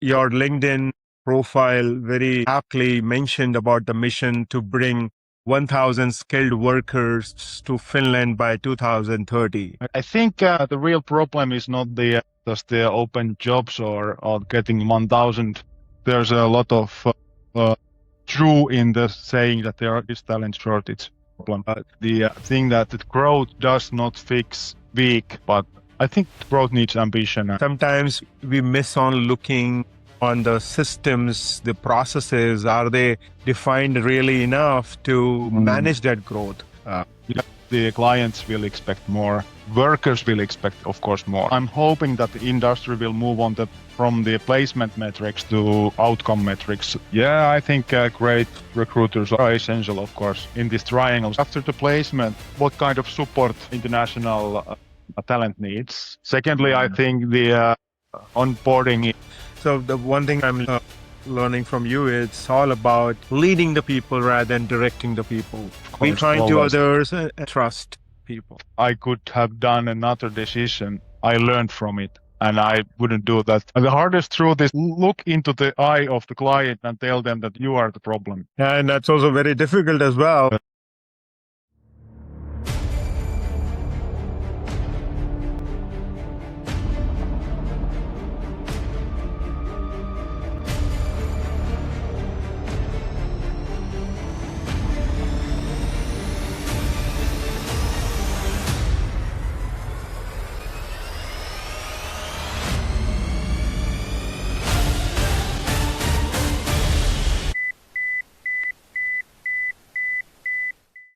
your LinkedIn profile very aptly mentioned about the mission to bring 1,000 skilled workers to Finland by 2030. I think the real problem is not just the open jobs or getting 1,000. There's a lot of true in the saying that there is talent shortage problem. The thing that the growth does not fix weak, but I think growth needs ambition. Sometimes we miss on looking on the systems, the processes. Are they defined really enough to manage that growth? The clients will expect more. Workers will expect, of course, more. I'm hoping that the industry will move on from the placement metrics to outcome metrics. Yeah, I think great recruiters are essential, of course, in these triangles. After the placement, what kind of support international talent needs? Secondly, I think the onboarding. So the one thing I'm learning from you, it's all about leading the people rather than directing the people. Be kind to others and trust people. I could have done another decision. I learned from it and I wouldn't do that. And the hardest truth is look into the eye of the client and tell them that you are the problem. And that's also very difficult as well.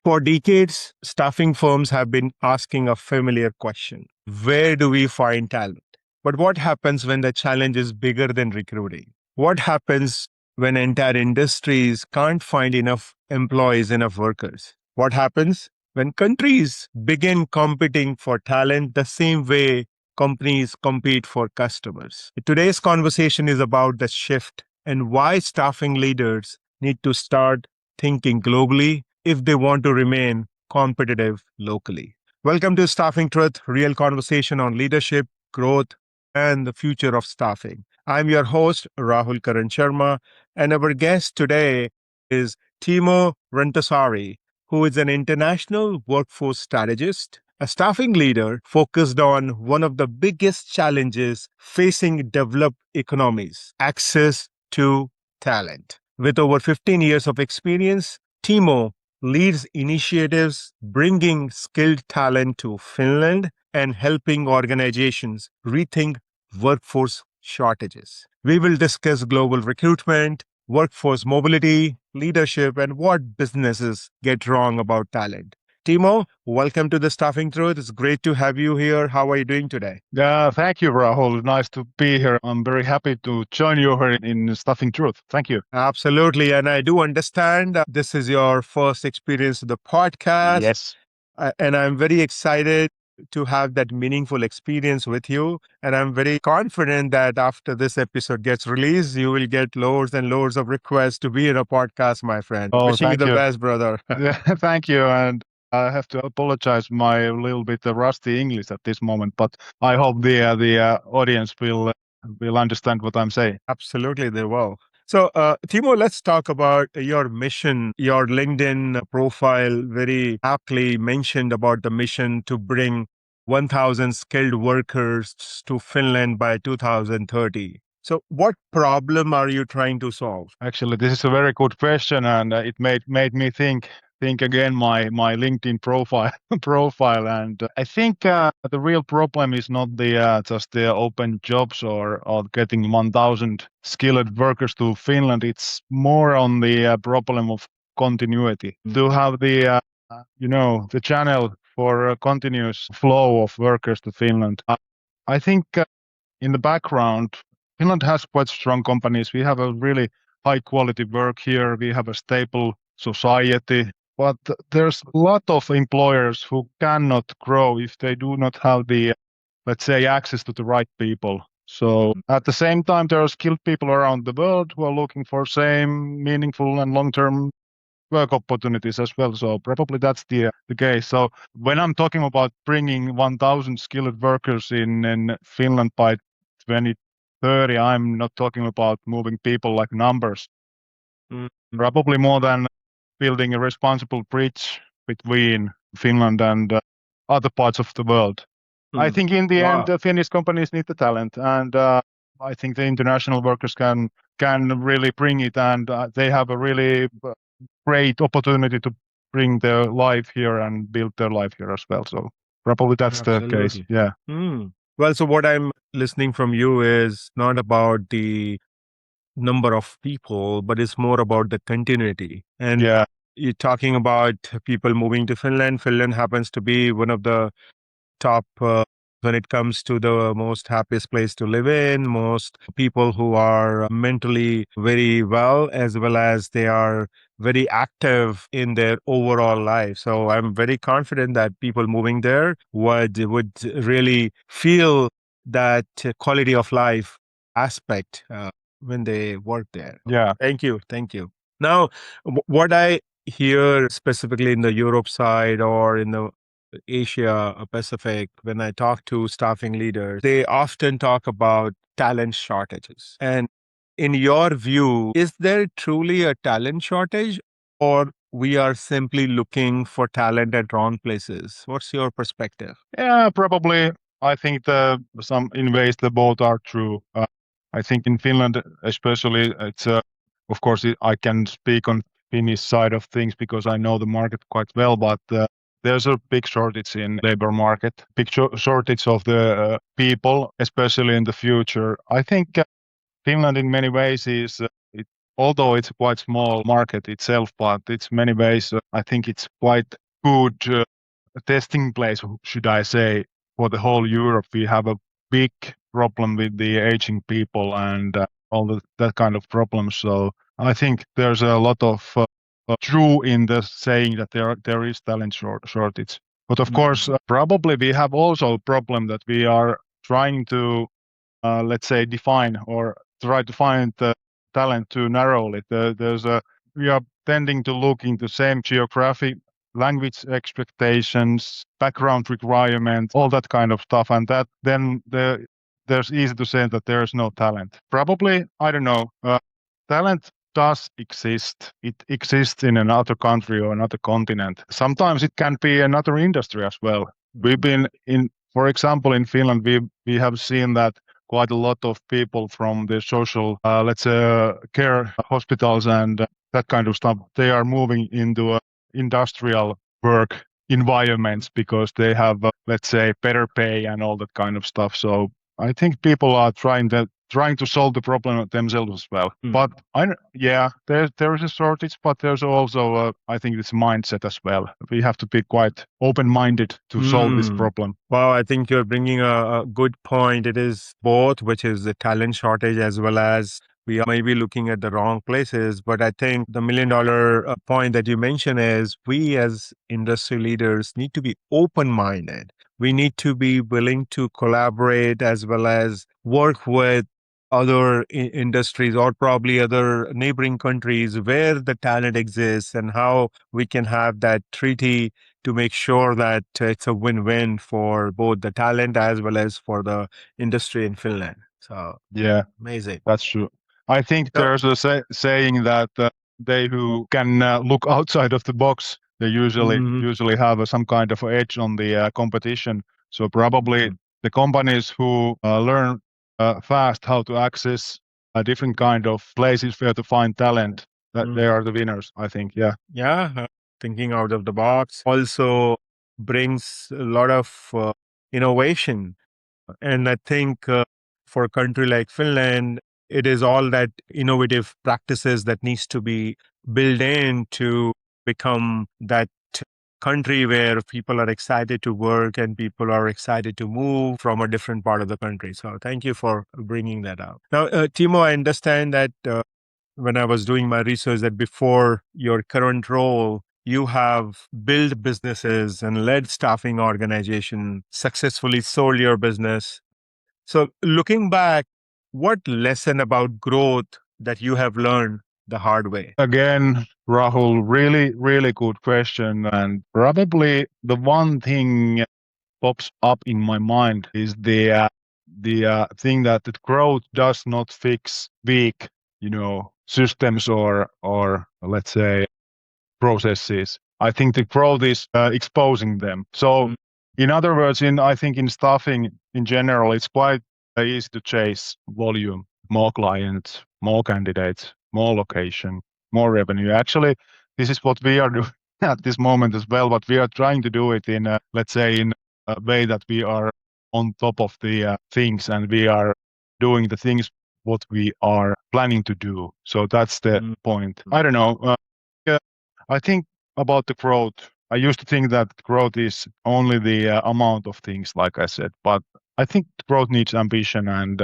For decades, staffing firms have been asking a familiar question. Where do we find talent? But what happens when the challenge is bigger than recruiting? What happens when entire industries can't find enough employees, enough workers? What happens when countries begin competing for talent the same way companies compete for customers? Today's conversation is about the shift and why staffing leaders need to start thinking globally if they want to remain competitive locally. Welcome to Staffing Truth, real conversation on leadership, growth, and the future of staffing. I'm your host, Rahul Karan Sharma, and our guest today is Timo Rantasaari, who is an international workforce strategist, a staffing leader focused on one of the biggest challenges facing developed economies, access to talent. With over 15 years of experience, Timo leads initiatives bringing skilled talent to Finland and helping organizations rethink workforce shortages. We will discuss global recruitment, workforce mobility, leadership, and what businesses get wrong about talent. Timo, welcome to the Staffing Truth. It's great to have you here. How are you doing today? Thank you, Rahul. Nice to be here. I'm very happy to join you here in Staffing Truth. Thank you. Absolutely. And I do understand this is your first experience with the podcast. Yes. And I'm very excited to have that meaningful experience with you. And I'm very confident that after this episode gets released, you will get loads and loads of requests to be in a podcast, my friend. Wishing you the best, brother. Thank you. And I have to apologize my little bit rusty English at this moment, but I hope the audience will understand what I'm saying. Absolutely, they will. So, Timo, let's talk about your mission. Your LinkedIn profile very aptly mentioned about the mission to bring 1,000 skilled workers to Finland by 2030. So what problem are you trying to solve? Actually, this is a very good question, and it made me think again my LinkedIn profile, and I think the real problem is not just the open jobs or getting 1,000 skilled workers to Finland. It's more on the problem of continuity, to have the the channel for a continuous flow of workers to Finland. I think in the background, Finland has quite strong companies. We have a really high quality work here. We have a stable society. But there's a lot of employers who cannot grow if they do not have the, let's say, access to the right people. So at the same time, there are skilled people around the world who are looking for same meaningful and long-term work opportunities as well. So probably that's the case. So when I'm talking about bringing 1,000 skilled workers in Finland by 2030, 2030, I'm not talking about moving people like numbers, Mm, probably more than building a responsible bridge between Finland and other parts of the world. I mm. think in the end, Wow, Finnish companies need the talent, and I think the international workers can really bring it, and they have a really great opportunity to bring their life here and build their life here as well. So probably that's the case. absolutely. Yeah, Mm. Well, so what I'm listening from you is not about the number of people, but it's more about the continuity. And yeah, you're talking about people moving to Finland. Finland happens to be one of the top when it comes to the most happiest place to live in, most people who are mentally very well as they are very active in their overall life. So I'm very confident that people moving there would really feel that quality of life aspect when they work there. yeah. Thank you. Now, what I hear specifically in the Europe side or in the Asia Pacific, when I talk to staffing leaders, they often talk about talent shortages. And in your view, is there truly a talent shortage or we are simply looking for talent at wrong places? What's your perspective? Yeah, probably. I think the some in ways the both are true. I think in Finland, especially, it's of course I can speak on Finnish side of things because I know the market quite well. But there's a big shortage in labor market, big shortage of the people, especially in the future. I think Finland in many ways is. Although it's a quite small market itself, but it's many ways, I think it's quite good testing place, should I say, for the whole Europe. We have a big problem with the aging people and all that kind of problems. So I think there's a lot of true in the saying that there is talent shortage. But of course, Mm, probably we have also a problem that we are trying to let's say, define or try to find the talent too narrowly. We are tending to look into same geographic, language expectations, background requirements, all that kind of stuff, and that then there's easy to say that there is no talent. Probably, I don't know. Talent does exist. It exists in another country or another continent. Sometimes it can be another industry as well. We've mm, been in, for example, in Finland, we have seen that quite a lot of people from the social, let's say, care hospitals and that kind of stuff, they are moving into industrial work environments because they have, let's say, better pay and all that kind of stuff. So I think people are trying to solve the problem themselves as well. But mm. yeah, there is a shortage, but there's also I think it's mindset as well. We have to be quite open-minded to solve this Mm. problem. Wow, I think you're bringing a good point. It is both, which is the talent shortage as well as we are maybe looking at the wrong places. But I think the $1 million point that you mentioned is we as industry leaders need to be open minded. We need to be willing to collaborate as well as work with other industries or probably other neighboring countries where the talent exists and how we can have that treaty to make sure that it's a win-win for both the talent as well as for the industry in Finland. So Yeah. amazing. That's true. I think So, there's a saying that they who can look outside of the box, they usually mhm, usually have some kind of edge on the competition. So probably mhm, the companies who learn fast how to access different kind of places where to find talent, that they mhm. are the winners. I think. Yeah. Yeah, thinking out of the box also brings a lot of innovation. And I think for a country like Finland, it is all that innovative practices that needs to be built in to become that country where people are excited to work and people are excited to move from a different part of the country. So thank you for bringing that out. Now, Timo, I understand that when I was doing my research that before your current role, you have built businesses and led staffing organization, successfully sold your business. So looking back, what lesson about growth that you have learned the hard way? Again, Rahul, really, really good question. And probably the one thing pops up in my mind is the the thing that the growth does not fix weak, systems or let's say processes. I think the growth is exposing them. So, in other words, I think in staffing in general, it's quite easy to chase volume, more clients, more candidates, more location, more revenue. Actually, this is what we are doing at this moment as well. But we are trying to do it in, let's say, in a way that we are on top of the things, and we are doing the things what we are planning to do. So that's the point. I don't know. Yeah, I think about the growth. I used to think that growth is only the amount of things, like I said, but I think growth needs ambition, and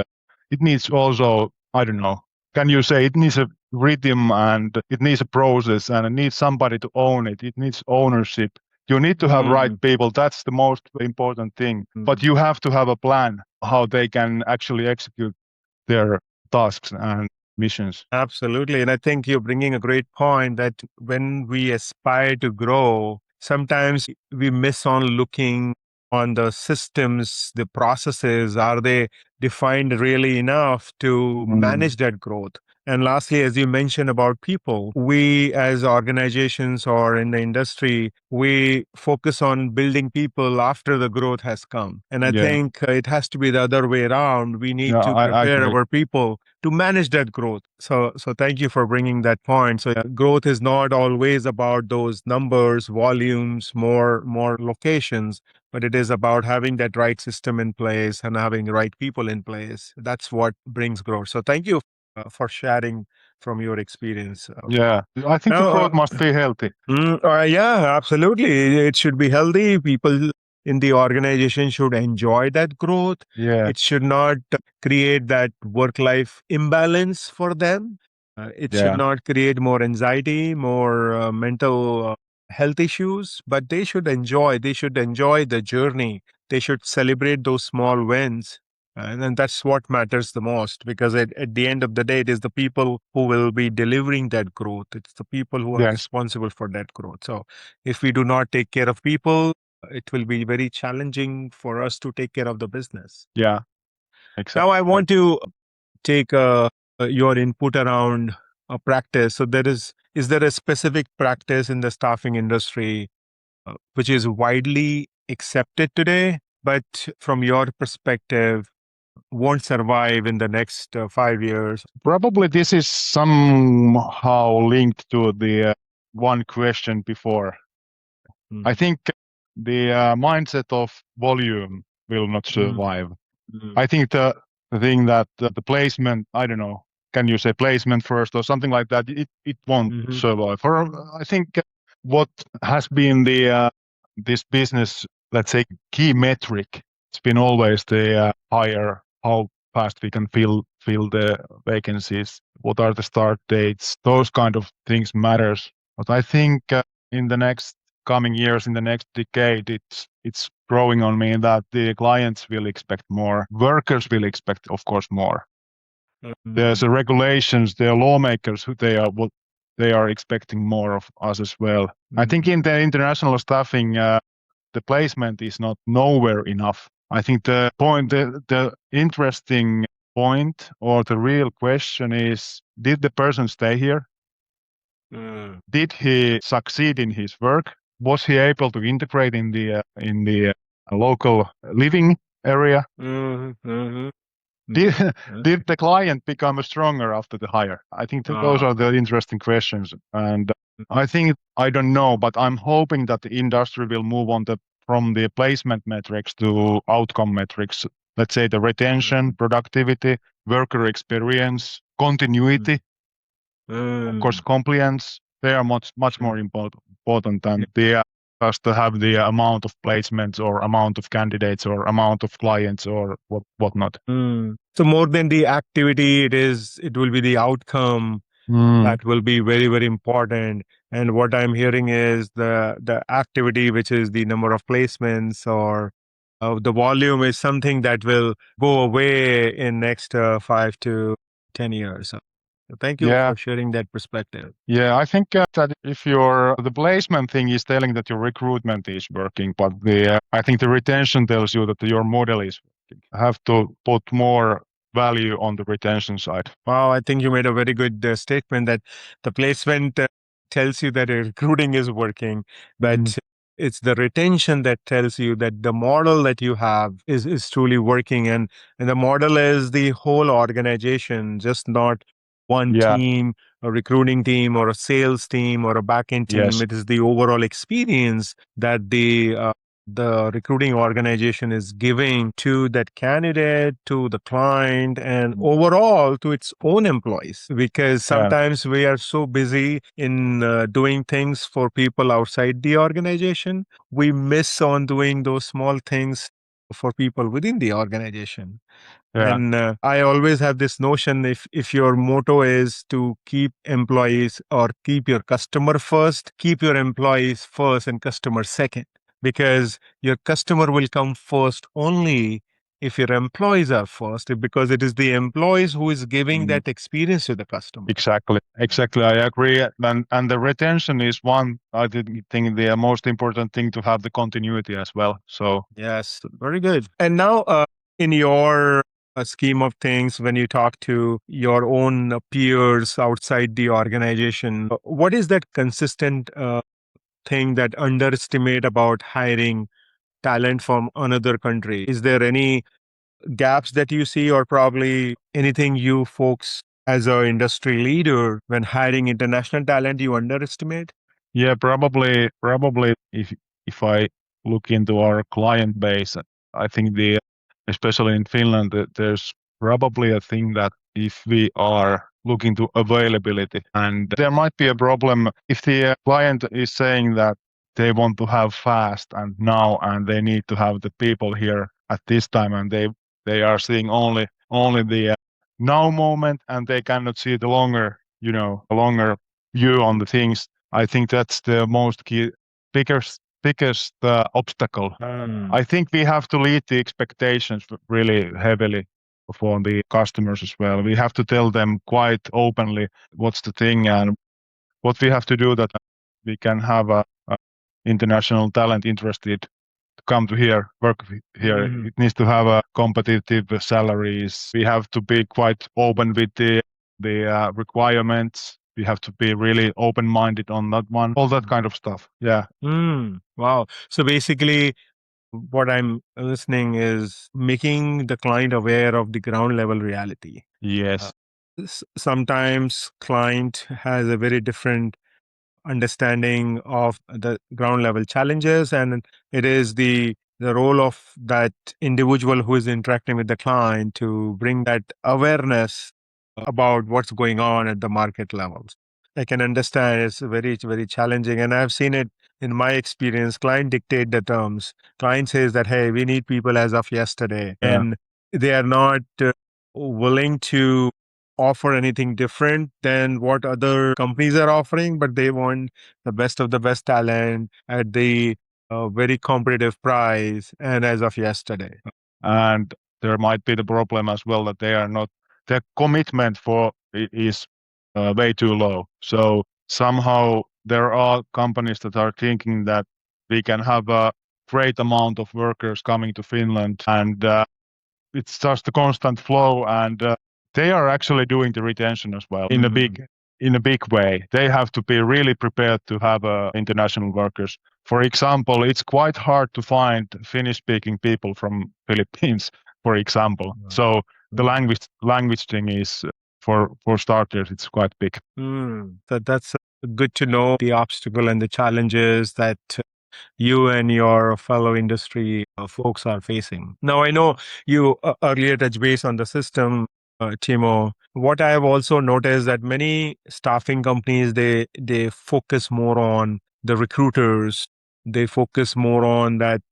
it needs also, I don't know, can you say it needs a rhythm, and it needs a process, and it needs somebody to own it. It needs ownership. You need to have right people. That's the most important thing. But you have to have a plan how they can actually execute their tasks and missions. Absolutely. And I think you're bringing a great point that when we aspire to grow, sometimes we miss on looking on the systems, the processes. Are they defined really enough to manage that growth? And lastly, as you mentioned about people, we as organizations or in the industry, we focus on building people after the growth has come. And I Yeah. think it has to be the other way around. We need Yeah, to I prepare agree. our people to manage that growth. So thank you for bringing that point. So growth is not always about those numbers, volumes, more locations, but it is about having that right system in place and having the right people in place. That's what brings growth. So thank you for sharing from your experience. Yeah, I think the Now, growth must be healthy. yeah, absolutely. It should be healthy. People in the organization should enjoy that growth. Yeah, It should not create that work life imbalance for them. It should yeah, not create more anxiety, more mental health issues, but they should enjoy. They should enjoy the journey. They should celebrate those small wins. And then that's what matters the most because at the end of the day, it is the people who will be delivering that growth. It's the people who are yes, responsible for that growth. So if we do not take care of people, it will be very challenging for us to take care of the business. yeah, Now, I exactly. want to take your input around a practice. So is there a specific practice in the staffing industry which is widely accepted today, but from your perspective, won't survive in the next 5 years? Probably this is somehow linked to the one question before. I Mm, think the mindset of volume will not mm, survive. mm, I think the thing that the placement, I don't know, can you say placement first or something like that? It won't mhm, survive. I think what has been the this business, let's say, key metric, it's been always the hire, how fast we can fill the vacancies, what are the start dates, those kind of things matters. But I think in the next coming years, in the next decade, it's growing on me that the clients will expect more, workers will expect, of course, more. There's mm, a regulations, there are lawmakers who they are expecting more of us as well. I think mm, in the international staffing, the placement is not nowhere enough. I think the interesting point or the real question is, did the person stay here? mm, Did he succeed in his work? Was he able to integrate in the local living area? mhm, mhm, Did mhm. did the client become stronger after the hire? I think those Ah, are the interesting questions, and I think I don't know, but I'm hoping that the industry will move on from the placement metrics to outcome metrics. Let's say the retention, mm, productivity, worker experience, mm, continuity, of course, mm, compliance. They are much more important than the just to have the amount of placements or amount of candidates or amount of clients or whatnot. So more than the activity, it will be the outcome Mm, that will be very, very important. And what I'm hearing is the activity, which is the number of placements or the volume, is something that will go away in next 5 to 10 years. So thank you yeah, for sharing that perspective. yeah. I think that if your the placement thing is telling that your recruitment is working, but the I think the retention tells you that your model is. have to put more value on the retention side. Wow, I think you made a very good statement that the placement tells you that recruiting is working, but it's the retention that tells you that the model that you have is truly working. And the model is the whole organization, just not one Yeah. team, a recruiting team or a sales team or a backend team. Yes. It is the overall experience that the recruiting organization is giving to that candidate, to the client, and overall to its own employees. Because Yeah. sometimes we are so busy in doing things for people outside the organization, we miss on doing those small things for people within the organization. Yeah. And I always have this notion, if your motto is to keep employees or keep your customer first, keep your employees first and customer second, because your customer will come first only if your employees are first, because it is the employees who is giving that experience to the customer. Exactly. Exactly. I agree. And the retention is one, I think the most important thing to have the continuity as well. So Yes, very good. And now, in your scheme of things, when you talk to your own peers outside the organization, what is that consistent thing that underestimate about hiring talent from another country? Is there any gaps that you see, or probably anything you folks as a industry leader when hiring international talent you underestimate? yeah, probably if I look into our client base, I think especially in Finland, there's probably a thing that if we are looking to availability, and there might be a problem if the client is saying that they want to have fast and now, and they need to have the people here at this time, and they are seeing only the now moment, and they cannot see the longer, a longer view on the things. I think that's the most key, biggest obstacle. I think we have to lead the expectations really heavily for the customers as well. We have to tell them quite openly what's the thing and what we have to do that we can have a international talent interested to come to here, work here. It needs to have a competitive salaries. We have to be quite open with the requirements. We have to be really open-minded on that one. All that kind of stuff. Yeah. Wow. So basically, what I'm listening is making the client aware of the ground level reality. Yes. Sometimes client has a very different understanding of the ground level challenges, and it is the role of that individual who is interacting with the client to bring that awareness about what's going on at the market levels. I can understand it's very challenging, and I've seen it in my experience. Client dictate the terms. Client says that, hey, we need people as of yesterday, Yeah. and they are not willing to offer anything different than what other companies are offering, but they want the best of the best talent at the very competitive price and as of yesterday. And there might be the problem as well that they are not, their commitment is way too low. So somehow there are companies that are thinking that we can have a great amount of workers coming to Finland, and it's just a constant flow, and they are actually doing the retention as well in a big way. They have to be really prepared to have international workers. For example, it's quite hard to find Finnish speaking people from Philippines, for example. So the language thing is, for starters, it's quite big. That's good to know the obstacle and the challenges that you and your fellow industry folks are facing. Now, I know you earlier touched base on the system, Timo. What I have also noticed that many staffing companies, they focus more on the recruiters. They focus more on that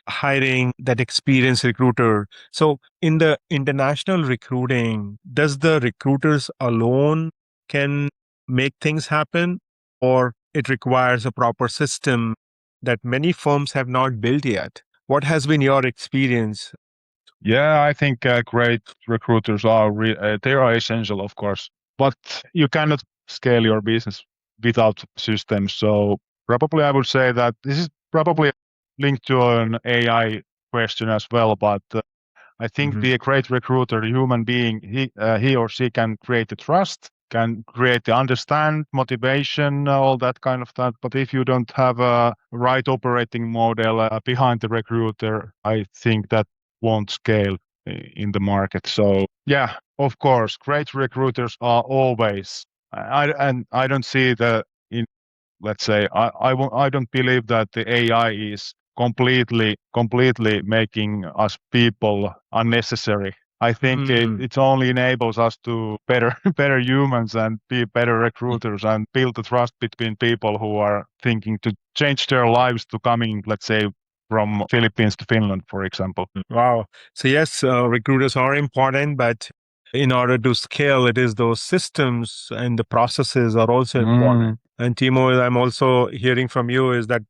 hiring that experienced recruiter. So in the international recruiting, does the recruiters alone can make things happen, or it requires a proper system that many firms have not built yet? What has been your experience? Yeah, I think great recruiters they are essential, of course, but you cannot scale your business without systems. So probably I would say that this is probably linked to an AI question as well, but I think Mhm. the great recruiter, human being, he or she can create the trust, can create the understand, motivation, all that kind of stuff. But if you don't have a right operating model behind the recruiter, I think that won't scale in the market. So yeah, of course, great recruiters are always. And I don't see the in let's say I don't believe that the AI is completely making us people unnecessary. I think Mm. it only enables us to better better humans and be better recruiters and build the trust between people who are thinking to change their lives to coming, let's say, from Philippines to Finland, for example. Wow. So, yes, recruiters are important, but in order to scale, it is those systems and the processes are also important. Mm. And Timo, I'm also hearing from you is that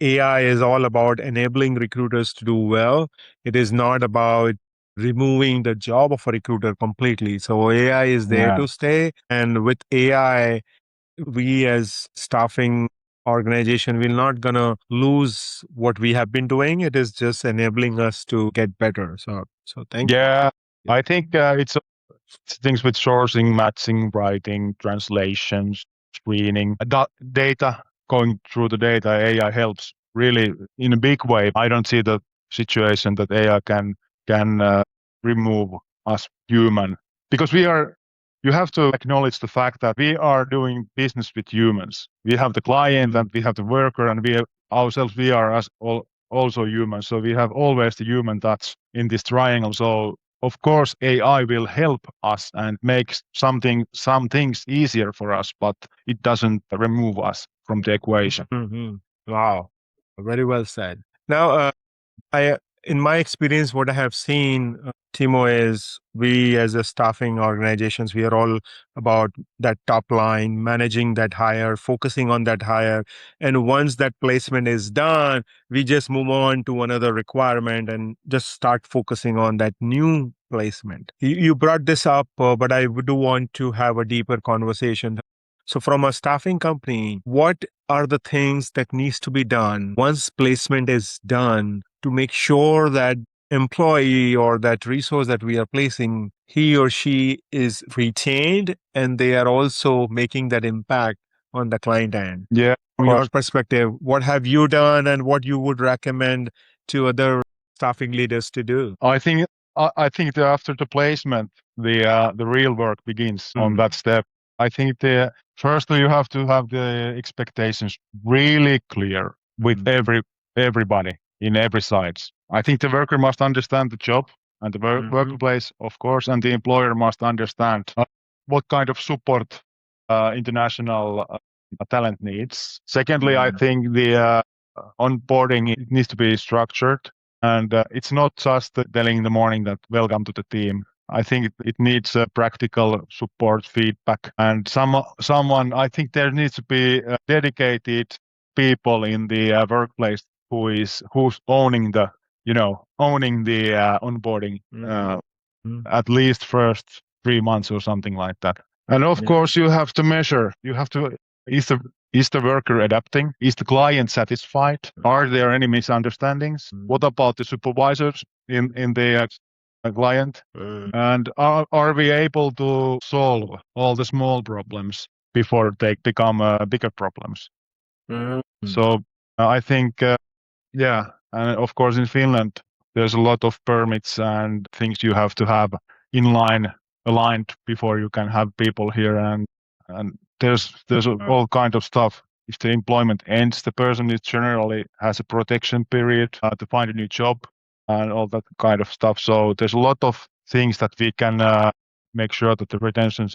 AI is all about enabling recruiters to do well. It is not about removing the job of a recruiter completely. So AI is there Yeah. to stay. And with AI, we as staffing organization we're not gonna lose what we have been doing. It is just enabling us to get better. So thank Yeah, you. I think it's things with sourcing, matching, writing, translations, screening, data, going through the data. AI helps really in a big way. I don't see the situation that AI can remove us human because we are. You have to acknowledge the fact that we are doing business with humans. We have the client and we have the worker, and ourselves we are also human. So we have always the human touch in this triangle. So of course, AI will help us and make some things easier for us, but it doesn't remove us from the equation. Mhm. Wow, very well said. Now, I, in my experience, what I have seen, Timo, is we as a staffing organizations, we are all about that top line, managing that hire, focusing on that hire. And once that placement is done, we just move on to another requirement and just start focusing on that new placement. You brought this up, but I do want to have a deeper conversation. So from a staffing company, what are the things that needs to be done once placement is done to make sure that employee or that resource that we are placing, he or she is retained and they are also making that impact on the client end? Yeah, of From your course. perspective, what have you done and what you would recommend to other staffing leaders to do? I think that after the placement, the real work begins on Mm, that step. I think the firstly you have to have the expectations really clear with mm, everybody in every sides. I think the worker must understand the job and the mhm, workplace, of course, and the employer must understand what kind of support international talent needs. Secondly, I mm, think the onboarding it needs to be structured and it's not just telling in the morning that welcome to the team. I think it needs practical support, feedback, and someone. I think there needs to be dedicated people in the workplace who's owning the onboarding mm, mm. at least first 3 months or something like that. And of Yeah. course, you have to measure. You have to is the is the worker adapting? Is the client satisfied? Are there any misunderstandings? Mm, What about the supervisors in the client? mm, And are we able to solve all the small problems before they become bigger problems? mm, mm, So I think yeah, and of course in Finland there's a lot of permits and things you have to have in line aligned before you can have people here and there's all kind of stuff. If the employment ends, the person is generally has a protection period to find a new job and all that kind of stuff. So there's a lot of things that we can make sure that the retention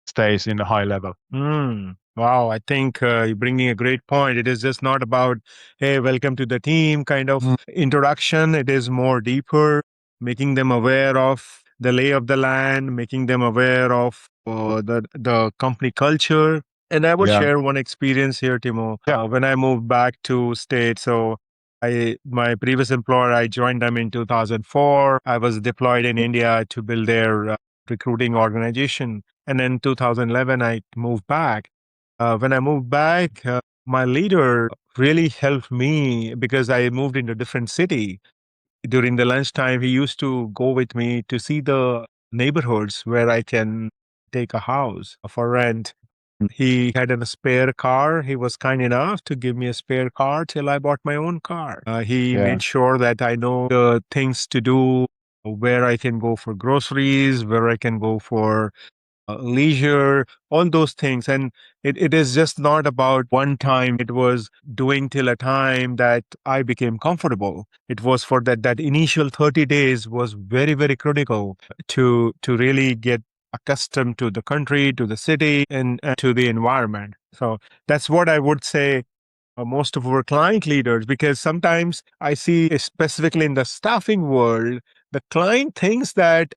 stays in a high level. mm. Wow, I think you're bringing a great point. It is just not about, hey, welcome to the team kind of introduction. It is more deeper, making them aware of the lay of the land, making them aware of the company culture. And I would Yeah. share one experience here, Timo. Yeah. When I moved back to state, so my previous employer, I joined them in 2004. I was deployed in India to build their recruiting organization. And in 2011, I moved back. When I moved back, my leader really helped me because I moved into a different city. During the lunchtime, he used to go with me to see the neighborhoods where I can take a house for rent. He had a spare car. He was kind enough to give me a spare car till I bought my own car. He Yeah. made sure that I know the things to do, where I can go for groceries, where I can go for leisure, all those things. And it is just not about one time. It was doing till a time that I became comfortable. It was for that initial 30 days was very, very critical to really get accustomed to the country, to the city, and to the environment. So that's what I would say most of our client leaders, because sometimes I see, specifically in the staffing world, the client thinks that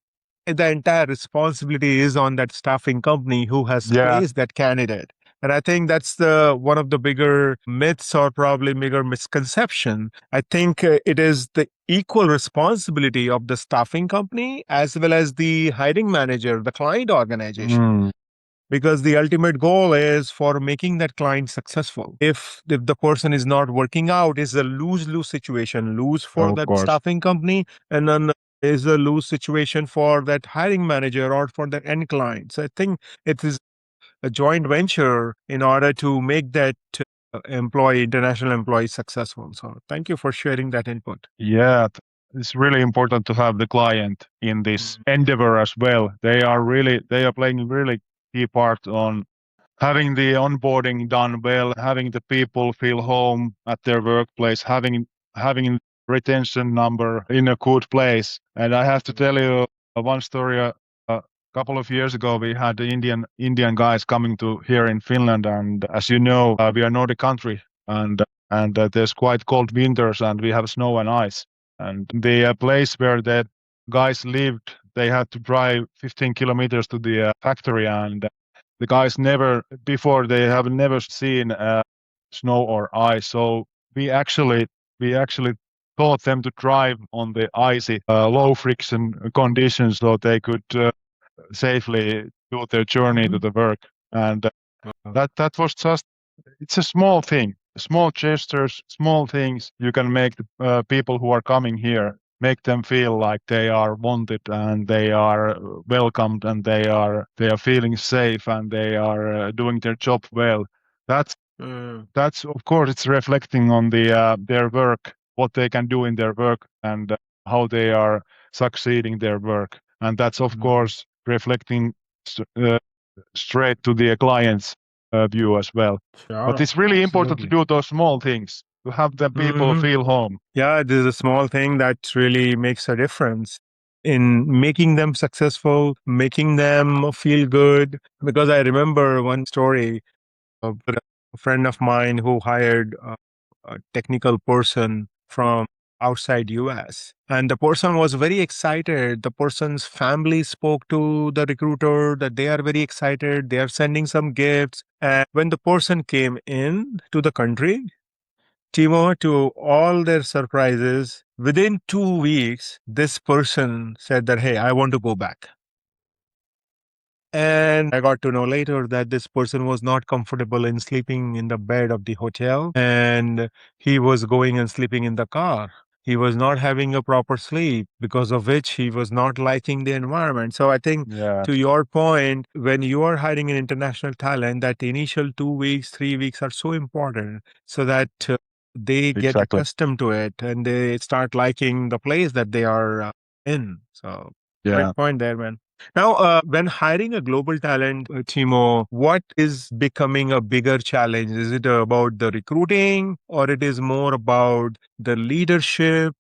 the entire responsibility is on that staffing company who has Yeah. placed that candidate. And I think that's the one of the bigger myths or probably bigger misconception. I think it is the equal responsibility of the staffing company as well as the hiring manager, the client organization, Mm, because the ultimate goal is for making that client successful. If the person is not working out, it's a lose-lose situation. Lose for of that course. staffing company, and then is a lose situation for that hiring manager or for the end client. So I think it is a joint venture in order to make that international employee successful. So thank you for sharing that input. Yeah, it's really important to have the client in this endeavor as well. They are playing a really key part on having the onboarding done well, having the people feel home at their workplace, having retention number in a good place. And I have to tell you one story. A couple of years ago, we had the Indian guys coming to here in Finland, and as you know, we are Nordic country, and there's quite cold winters, and we have snow and ice. And the place where the guys lived, they had to drive 15 kilometers to the factory, and the guys never before they have never seen snow or ice. So we actually we actually taught them to drive on the icy, low friction conditions, so they could safely do their journey to Mhm. the work. And that was just it's a small thing, small gestures, small things you can make the people who are coming here make them feel like they are wanted and they are welcomed and they are feeling safe and they are doing their job well. That's Mm, that's of course it's reflecting on their work, what they can do in their work and how they are succeeding their work, and that's of mhm. course reflecting s- uh, straight to the client's view as well. But Sure, it's really important to absolutely. do those small things to have the people Mhm. feel home. Yeah, this is a small thing that really makes a difference in making them successful, making them feel good. Because I remember one story of a friend of mine who hired a technical person from outside US, and the person was very excited. The person's family spoke to the recruiter that they are very excited, they are sending some gifts. And when the person came in to the country, Timo, to all their surprises, within 2 weeks, this person said that, hey, I want to go back. And I got to know later that this person was not comfortable in sleeping in the bed of the hotel, and he was going and sleeping in the car. He was not having a proper sleep, because of which he was not liking the environment. So I think, Yeah, to your point, when you are hiring an international talent, that initial 2 weeks, 3 weeks are so important, so that they get exactly. accustomed to it and they start liking the place that they are in. So Yeah. great point there, man. Now, when hiring a global talent, Timo, what is becoming a bigger challenge? Is it about the recruiting, or it is more about the leadership,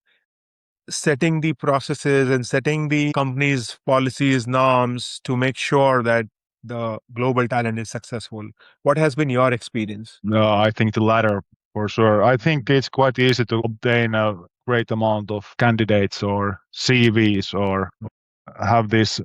setting the processes and setting the company's policies, norms to make sure that the global talent is successful? What has been your experience? No, I think the latter for sure. I think it's quite easy to obtain a great amount of candidates or CVs or have this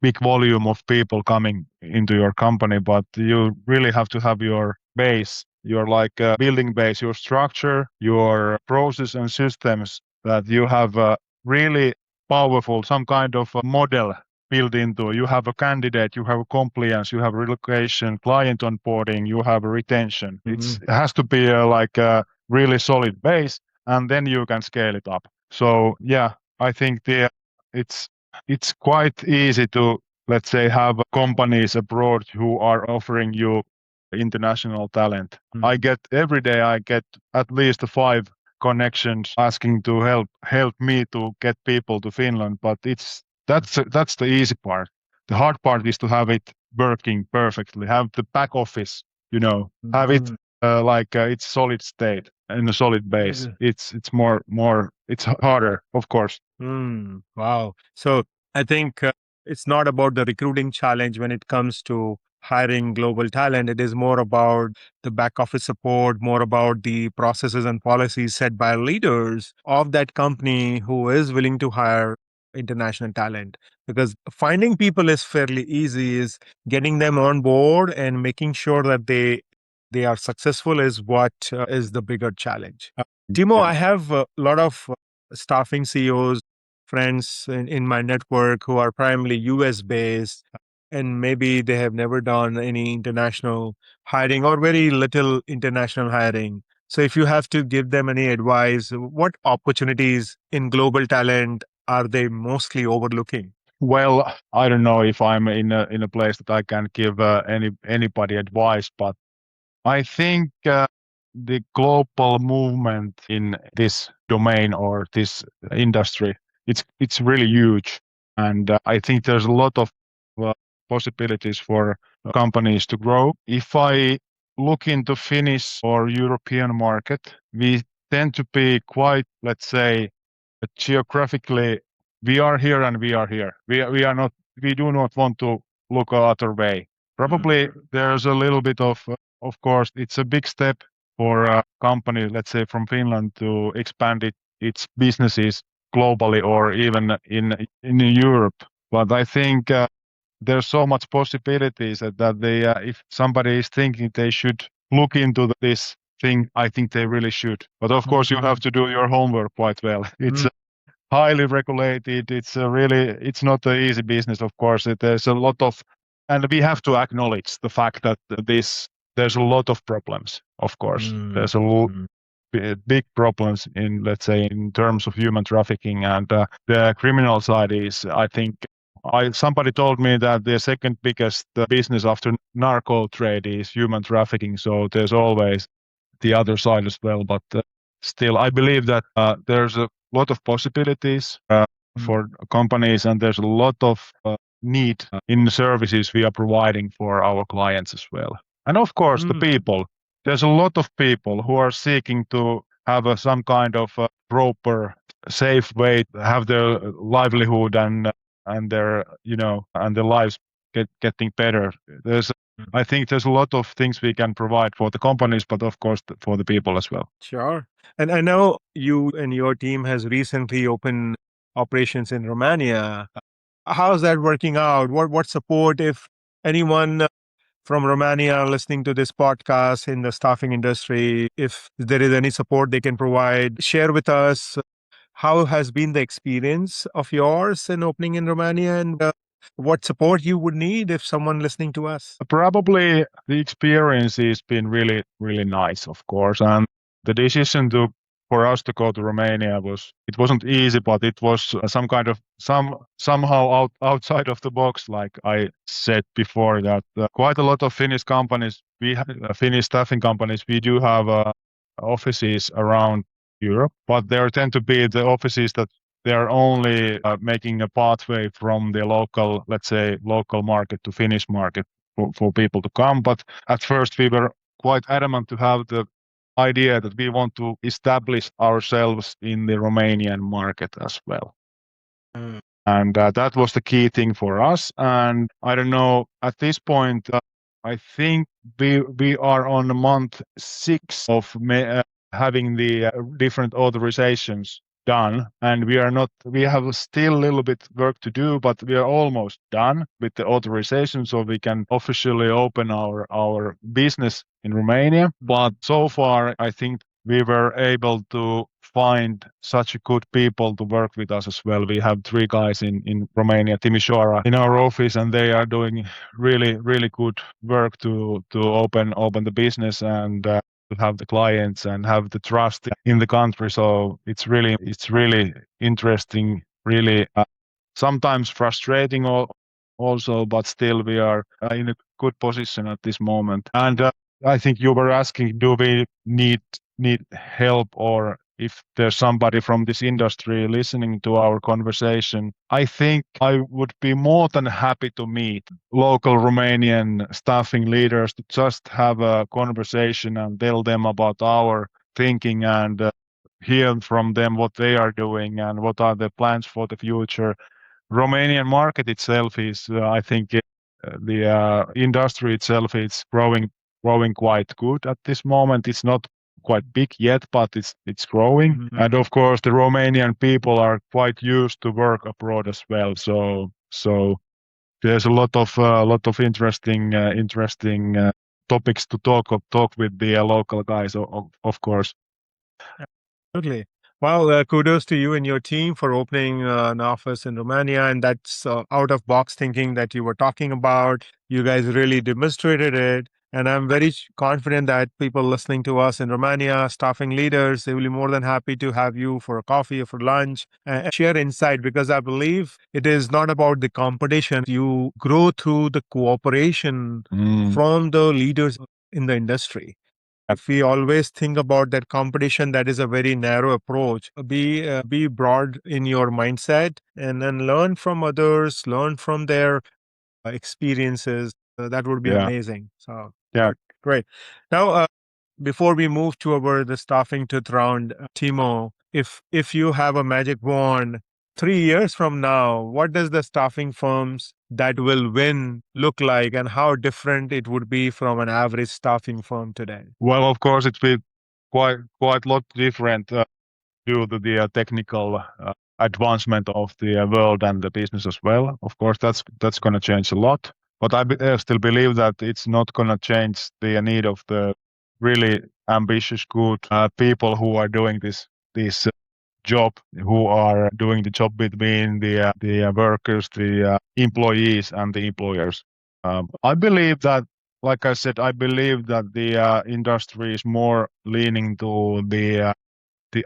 big volume of people coming into your company, but you really have to have your base, your like building base, your structure, your process and systems that you have really powerful, some kind of a model built into. You have a candidate, you have a compliance, you have relocation, client onboarding, you have a retention. Mhm. It has to be like a really solid base, and then you can scale it up. So yeah, I think it's it's quite easy to, let's say, have companies abroad who are offering you international talent. I get every day I get at least five connections asking to help me to get people to Finland, but that's the easy part. The hard part is to have it working perfectly, have the back office, have it it's solid state and a solid base. It's more it's harder, of course. Wow. So I think it's not about the recruiting challenge when it comes to hiring global talent. It is more about the back office support, more about the processes and policies set by leaders of that company who is willing to hire international talent. Because finding people is fairly easy, is getting them on board and making sure that they are successful is what is the bigger challenge. Timo, Yeah. I have a lot of staffing CEOs friends in my network who are primarily US based, and maybe they have never done any international hiring or very little international hiring. So, if you have to give them any advice, what opportunities in global talent are they mostly overlooking? Well, I don't know if I'm in a place that I can give anybody advice, but I think the global movement in this domain or this industry, it's really huge, and I think there's a lot of uh, possibilities for companies to grow. If I look into Finnish or European market, we tend to be quite, let's say, geographically, we are here and we are here. We are not. We do not want to look other way. Probably there's a little bit of course, it's a big step for a company, let's say from Finland, to expand its businesses globally or even in Europe. But I think there's so much possibilities that they, if somebody is thinking they should look into this thing, I think they really should. But of course, you have to do your homework quite well. It's highly regulated. It's not an easy business, of course. There's a lot of, and we have to acknowledge the fact that there's a lot of problems, of course. There's big problems in, let's say, in terms of human trafficking, and the criminal side is, I think, somebody told me that the second biggest business after narco trade is human trafficking. So there's always the other side as well. But still, I believe that there's a lot of possibilities for companies, and there's a lot of need in the services we are providing for our clients as well. And of course, the people. There's a lot of people who are seeking to have some kind of proper, safe way to have their livelihood and their and their lives getting better. There's I think there's a lot of things we can provide for the companies, but of course for the people as well. Sure. And I know you and your team has recently opened operations in Romania. How's that working out? What support, if anyone from Romania listening to this podcast in the staffing industry, if there is any support they can provide, share with us how has been the experience of yours in opening in Romania, and what support you would need if someone listening to us. Probably the experience has been really, really nice, of course. And the decision for us to go to Romania it wasn't easy, but it was some kind of somehow outside of the box. Like I said before, that quite a lot of Finnish companies, we have Finnish staffing companies, we do have offices around Europe, but there tend to be the offices that they are only making a pathway from the local, let's say, local market to Finnish market for people to come. But at first, we were quite adamant to have the idea that we want to establish ourselves in the Romanian market as well. And that was the key thing for us. And I don't know, at this point, I think we are on month 6 of having the different authorizations done, and we have still a little bit work to do, but we are almost done with the authorization, so we can officially open our business in Romania. But so far, I think we were able to find such good people to work with us as well. We have 3 guys in Romania, Timișoara, in our office, and they are doing really, really good work to open the business. And to have the clients and have the trust in the country. So it's really interesting, really sometimes frustrating also, but still we are in a good position at this moment. And I think you were asking, do we need help, or if there's somebody from this industry listening to our conversation? I think I would be more than happy to meet local Romanian staffing leaders to just have a conversation and tell them about our thinking and hear from them what they are doing and what are the plans for the future. Romanian market itself is, I think, the industry itself is growing quite good at this moment. It's not quite big yet, but it's growing. And of course, the Romanian people are quite used to work abroad as well. So there's a lot of interesting topics to talk with the local guys, of course. Absolutely. Well, kudos to you and your team for opening an office in Romania. And that's out of box thinking that you were talking about. You guys really demonstrated it. And I'm very confident that people listening to us in Romania, staffing leaders, they will be more than happy to have you for a coffee or for lunch and share insight, because I believe it is not about the competition. You grow through the cooperation from the leaders in the industry. If we always think about that competition, that is a very narrow approach. Be broad in your mindset, and then learn from others, learn from their experiences. That would be Yeah, amazing. So yeah. great. Now, before we move to our the staffing tooth round, Timo, if you have a magic wand, 3 years from now, what does the staffing firms that will win look like, and how different it would be from an average staffing firm today? Well, of course, it will quite lot different due to the technical advancement of the world and the business as well. Of course, that's going to change a lot. But I still believe that it's not going to change the need of the really ambitious, good people who are doing this job, who are doing the job between the workers, the employees, and the employers. I believe that, like I said, I believe that the industry is more leaning to the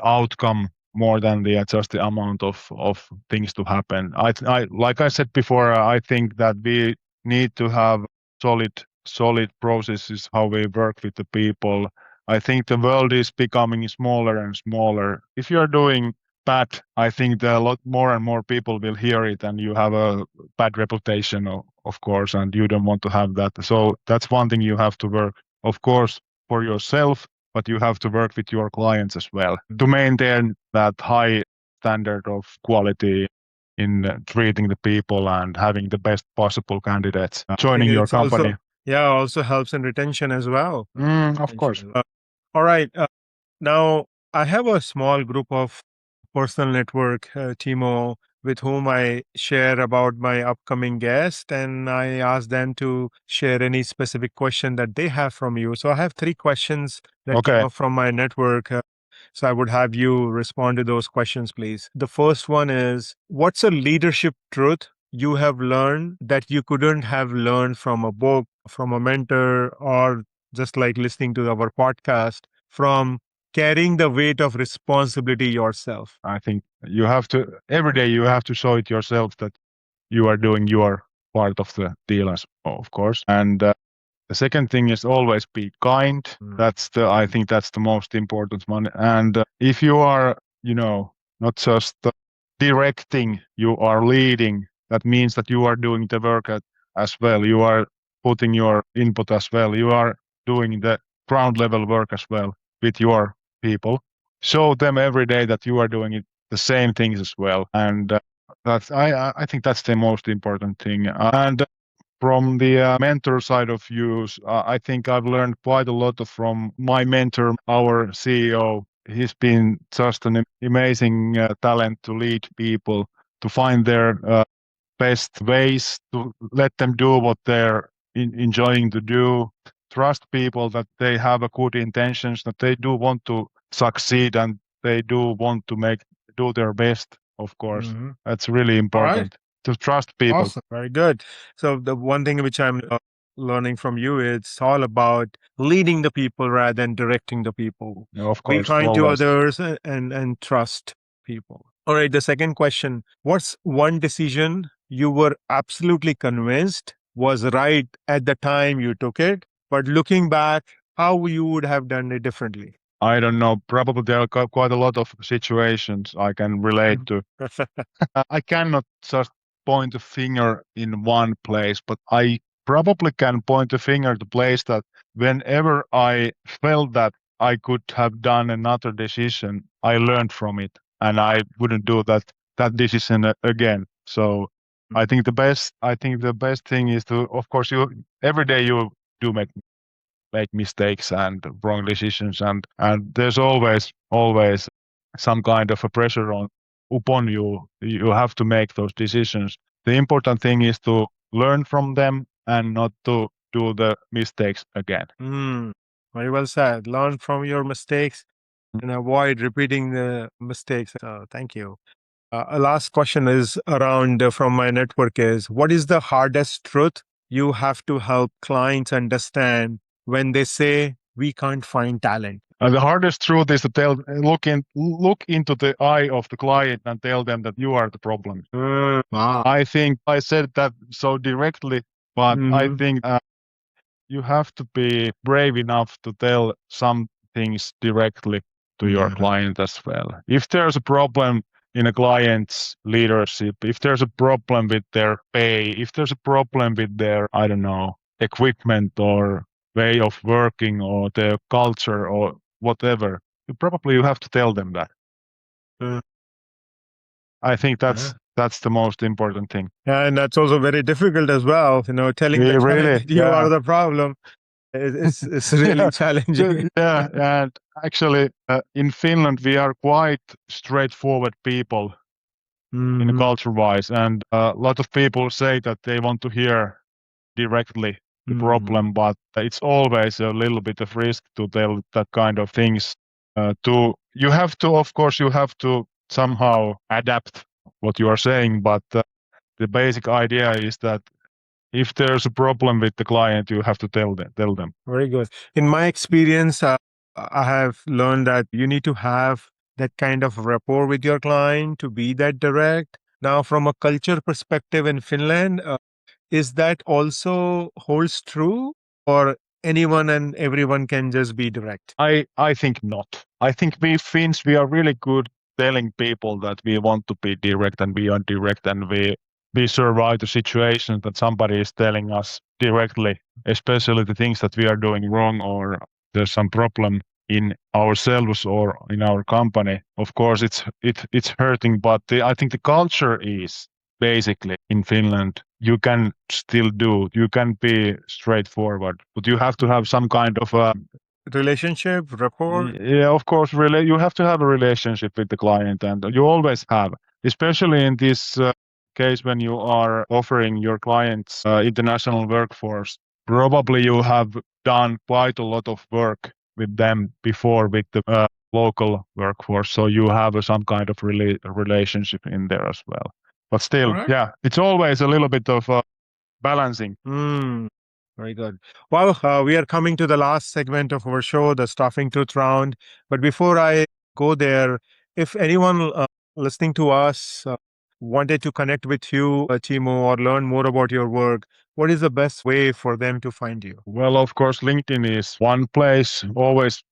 outcome more than the just the amount of things to happen. I like I said before, I think that we need to have solid processes how we work with the people. I think the world is becoming smaller and smaller. If you are doing bad, I think that a lot more and more people will hear it, and you have a bad reputation, of course, and you don't want to have that. So that's one thing you have to work, of course, for yourself, but you have to work with your clients as well to maintain that high standard of quality in treating the people and having the best possible candidates I think joining your it's also, company. yeah, also helps in retention as well. Of course. All right. Now, I have a small group of personal network, Timo, with whom I share about my upcoming guest, and I ask them to share any specific question that they have from you. So I have three questions that came Okay. up from my network. So I would have you respond to those questions, please. The first one is, what's a leadership truth you have learned that you couldn't have learned from a book, from a mentor, or just like listening to our podcast, from carrying the weight of responsibility yourself? I think you have to, every day you have to show it yourself that you are doing your part of the deal, of course. And the second thing is always be kind. I think that's the most important one. And if you are, not just directing, you are leading. That means that you are doing the work as well. You are putting your input as well. You are doing the ground level work as well with your people. Show them every day that you are doing it the same things as well. And I think that's the most important thing. And from the mentor side of views, I think I've learned quite a lot from my mentor, our CEO. He's been just an amazing talent to lead people, to find their best ways, to let them do what they're enjoying to do. Trust people that they have a good intentions, that they do want to succeed, and they do want to do their best. Of course, that's really All right. important to trust people. Awesome. Very good. So the one thing which I'm learning from you, it's all about leading the people rather than directing the people. Of Be course, kind to always. others and trust people. All right, the second question. What's one decision you were absolutely convinced was right at the time you took it, but looking back, how you would have done it differently? I don't know. Probably there are quite a lot of situations I can relate to. I cannot just point a finger in one place, but I probably can point a finger to place that whenever I felt that I could have done another decision, I learned from it and I wouldn't do that decision again. So I think the best thing is to, of course, you every day you do make mistakes and wrong decisions, and there's always some kind of a pressure on upon you. You have to make those decisions. The important thing is to learn from them and not to do the mistakes again. Mm, very well said. Learn from your mistakes and avoid repeating the mistakes. Thank you. A last question is around from my network is what is the hardest truth you have to help clients understand when they say we can't find talent? The hardest truth is to look into the eye of the client and tell them that you are the problem. Wow. I think I said that so directly, but I Mhm. think you have to be brave enough to tell some things directly to your Yeah. client as well. If there's a problem in a client's leadership, if there's a problem with their pay, if there's a problem with their, I don't know, equipment or way of working or their culture or whatever, you have to tell them that. Uh, I think uh, that's the most important thing. yeah, and that's also very difficult as well. Telling the Yeah, client really, that you are yeah. the problem is really Yeah, challenging. yeah, and actually, in Finland, we are quite straightforward people in Mhm. culture-wise, and a lot of people say that they want to hear directly the problem, but it's always a little bit of risk to tell that kind of things. You have to, of course, you have to somehow adapt what you are saying, but the basic idea is that if there's a problem with the client, you have to tell them. Very good. In my experience, I have learned that you need to have that kind of rapport with your client to be that direct. Now, from a culture perspective in Finland, is that also holds true, or anyone and everyone can just be direct? I think not. I think we Finns, we are really good telling people that we want to be direct and we are direct, and we survive the situation that somebody is telling us directly, especially the things that we are doing wrong or there's some problem in ourselves or in our company. Of course, it's hurting, but I think the culture is basically in Finland. You can be straightforward, but you have to have some kind of a Relationship, rapport. yeah, of course, really, you have to have a relationship with the client, and you always have, especially in this case when you are offering your clients international workforce. Probably you have done quite a lot of work with them before with the local workforce, so you have some kind of relationship in there as well. But All still, right. yeah, it's always a little bit of balancing. Mm, very good. Well, we are coming to the last segment of our show, the Staffing Truth Round. But before I go there, if anyone listening to us wanted to connect with you, Timo, or learn more about your work, what is the best way for them to find you? Well, of course, LinkedIn is one place.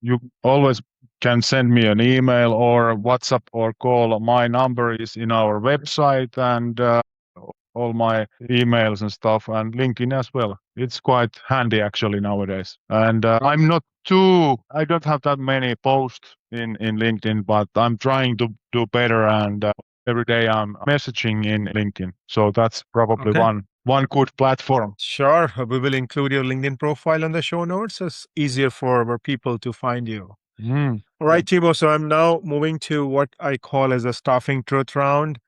You always can send me an email or WhatsApp or call. My number is in our website and all my emails and stuff, and LinkedIn as well. It's quite handy actually nowadays. And I don't have that many posts in LinkedIn, but I'm trying to do better. And every day I'm messaging in LinkedIn. So that's probably Okay. one good platform. Sure. We will include your LinkedIn profile in the show notes. It's easier for our people to find you. Mm. All right, Thibaut. So I'm now moving to what I call as a staffing truth round.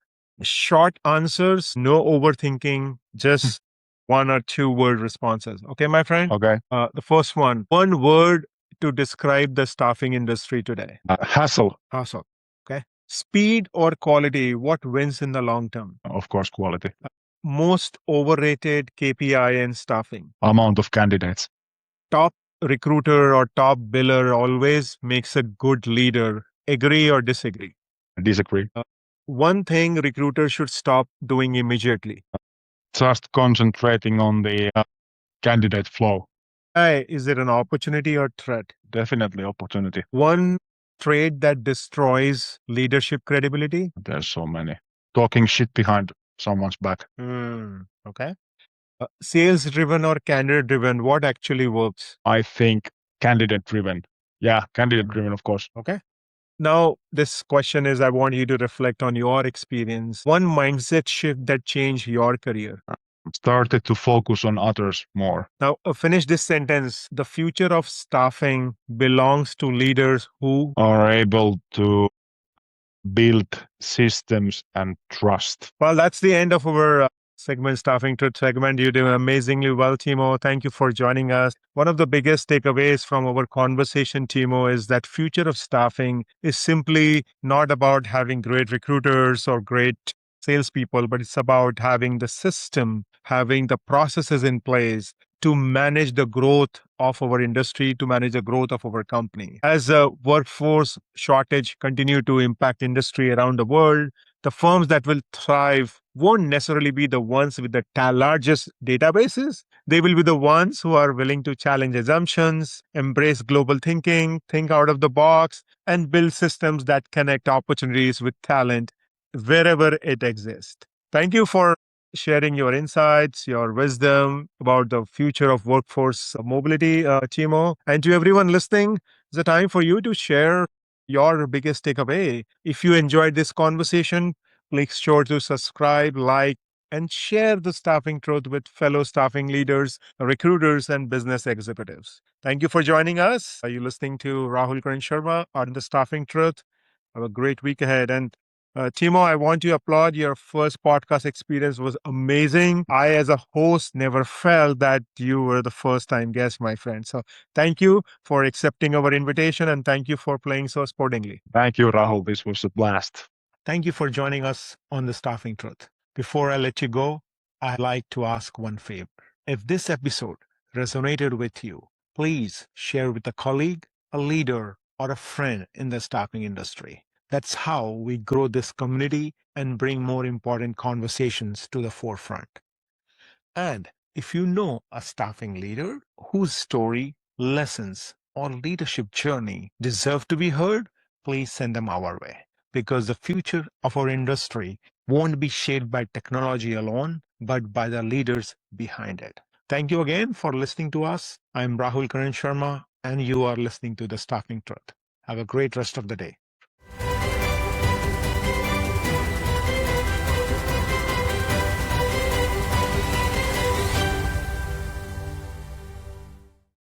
Short answers, no overthinking, just one or two word responses. Okay, my friend? Okay. The first one word to describe the staffing industry today. Hassle, Hustle. Okay. Speed or quality, what wins in the long term? of course, quality. most overrated KPI in staffing? Amount of candidates. Top recruiter or top biller always makes a good leader. Agree or disagree? Disagree. One thing recruiters should stop doing immediately. Just concentrating on the candidate flow. Why is it an opportunity or threat? Definitely opportunity. One trait that destroys leadership credibility. There's so many. Talking shit behind someone's back. Okay. Sales driven or candidate driven, what actually works? I think candidate driven. Yeah, candidate driven, of course. Okay. Now, this question is I want you to reflect on your experience. One mindset shift that changed your career. Started to focus on others more. Now, finish this sentence. The future of staffing belongs to leaders who Are able to build systems and trust. Well, that's the end of our segment, Staffing Truth segment. You do amazingly well, Timo. Thank you for joining us. One of the biggest takeaways from our conversation, Timo, is that future of staffing is simply not about having great recruiters or great salespeople, but it's about having the system, having the processes in place to manage the growth of our industry, to manage the growth of our company. As a workforce shortage continue to impact industry around the world, the firms that will thrive won't necessarily be the ones with the largest databases. They will be the ones who are willing to challenge assumptions, embrace global thinking, think out of the box, and build systems that connect opportunities with talent wherever it exists. Thank you for sharing your insights, your wisdom about the future of workforce mobility, Timo. And to everyone listening, it's a time for you to share your biggest takeaway. If you enjoyed this conversation, make sure to subscribe, like, and share the staffing truth with fellow staffing leaders, recruiters, and business executives. Thank you for joining us. Are you listening to Rahul Karan Sharma on the Staffing Truth? Have a great week ahead. And Timo, I want to applaud your first podcast experience was amazing. I, as a host, never felt that you were the first time guest, my friend. So thank you for accepting our invitation and thank you for playing so sportingly. Thank you, Rahul. This was a blast. Thank you for joining us on the Staffing Truth. Before I let you go, I'd like to ask one favor. If this episode resonated with you, please share with a colleague, a leader, or a friend in the staffing industry. That's how we grow this community and bring more important conversations to the forefront. And if you know a staffing leader whose story, lessons, or leadership journey deserve to be heard, please send them our way. Because the future of our industry won't be shaped by technology alone, but by the leaders behind it. Thank you again for listening to us. I'm Rahul Karan Sharma, and you are listening to The Staffing Truth. Have a great rest of the day.